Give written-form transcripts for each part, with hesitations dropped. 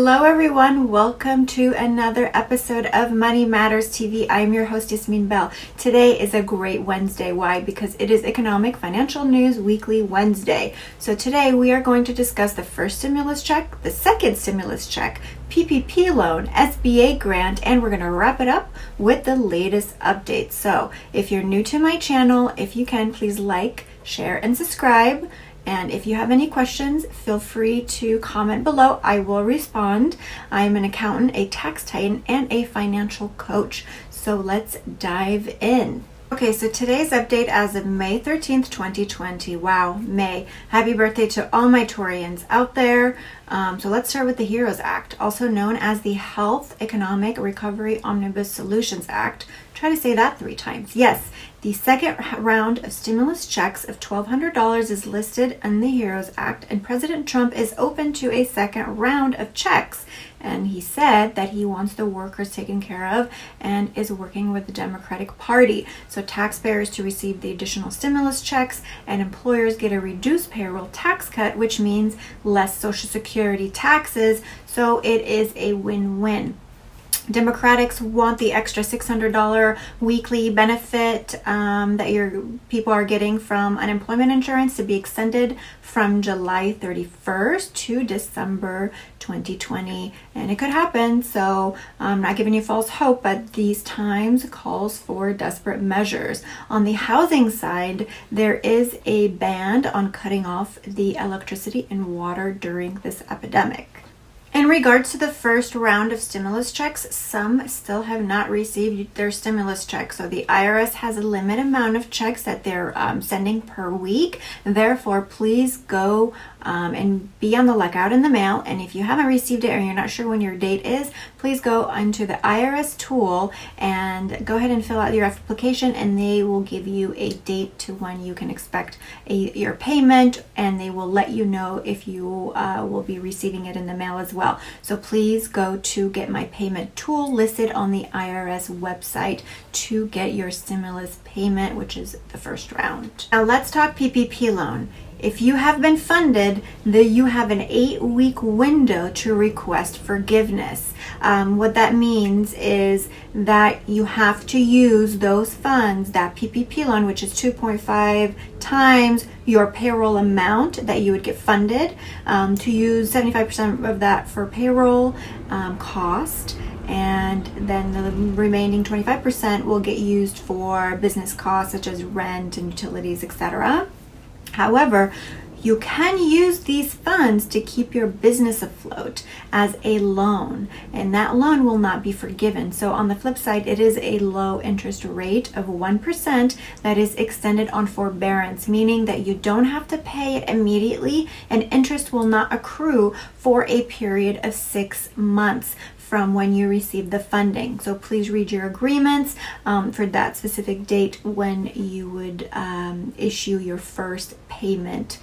Hello everyone, welcome to another episode of Money Matterz TV. I am your host Yasmine Belle. Today is a great Wednesday. Why? Because it is Economic Financial News Weekly Wednesday. So today we are going to discuss the first stimulus check, the second stimulus check, PPP Loan, SBA grant, and we're going to wrap it up with the latest updates. So if you're new to my channel, if you can, please like, share, and subscribe. And if you have any questions, feel free to comment below. I will respond. I am an accountant, a tax titan, and a financial coach. So let's dive in. Okay, so today's update as of May 13th, 2020. Wow, May. Happy birthday to all my Taurians out there. So let's start with the HEROES Act, also known as the Health Economic Recovery Omnibus Solutions Act. Try to say that 3 times. Yes, the second round of stimulus checks of $1,200 is listed in the HEROES Act, and President Trump is open to a second round of checks. And he said that he wants the workers taken care of and is working with the Democratic Party. So taxpayers to receive the additional stimulus checks and employers get a reduced payroll tax cut, which means less Social Security taxes. So it is a win-win. Democrats want the extra $600 weekly benefit that your people are getting from unemployment insurance to be extended from July 31st to December 2020. And it could happen, so I'm not giving you false hope, but these times calls for desperate measures. On the housing side, there is a ban on cutting off the electricity and water during this epidemic. In regards to the first round of stimulus checks, some still have not received their stimulus check. So the IRS has a limited amount of checks that they're sending per week. Therefore, please go and be on the lookout in the mail. And if you haven't received it or you're not sure when your date is, please go into the IRS tool and go ahead and fill out your application, and they will give you a date to when you can expect your payment, and they will let you know if you will be receiving it in the mail as well. So please go to Get My Payment tool listed on the IRS website to get your stimulus payment, which is the first round. Now let's talk PPP loan. If you have been funded, then you have an 8-week window to request forgiveness. What that means is that you have to use those funds, that PPP loan, which is 2.5 times your payroll amount that you would get funded, to use 75% of that for payroll cost. And then the remaining 25% will get used for business costs such as rent and utilities, etc. However, you can use these funds to keep your business afloat as a loan, and that loan will not be forgiven. So on the flip side, it is a low interest rate of 1% that is extended on forbearance, meaning that you don't have to pay it immediately, and interest will not accrue for a period of 6 months from when you receive the funding. So please read your agreements for that specific date when you would issue your first payment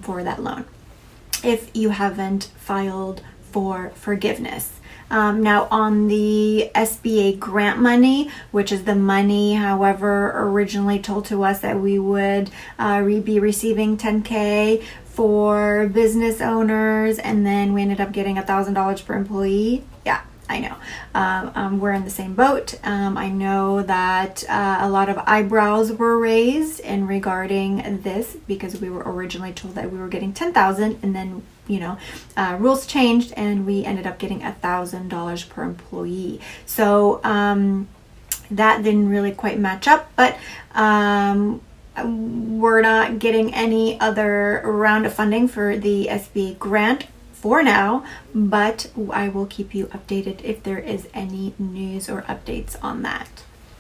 for that loan, if you haven't filed for forgiveness. Now on the SBA grant money, which is the money, however, originally told to us that we would be receiving $10K for business owners, and then we ended up getting $1,000 per employee. Yeah, I know. We're in the same boat. I know that a lot of eyebrows were raised in regarding this because we were originally told that we were getting $10,000, and then rules changed and we ended up getting $1,000 per employee. So that didn't really quite match up, but we're not getting any other round of funding for the SBA grant for now, but I will keep you updated if there is any news or updates on that.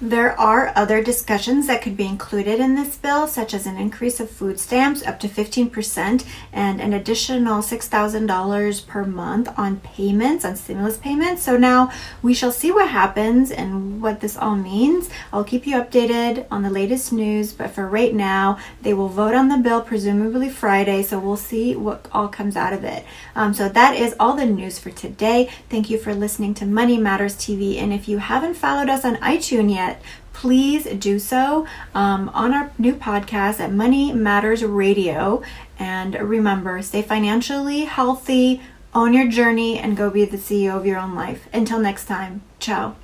There are other discussions that could be included in this bill, such as an increase of food stamps up to 15% and an additional $6,000 per month on payments, on stimulus payments. So now we shall see what happens and what this all means. I'll keep you updated on the latest news, but for right now, they will vote on the bill presumably Friday, so we'll see what all comes out of it. So that is all the news for today. Thank you for listening to Money Matterz TV, and if you haven't followed us on iTunes yet, please do so on our new podcast at Money Matterz Radio. And remember, stay financially healthy, Own your journey and go be the CEO of your own life. Until next time, ciao.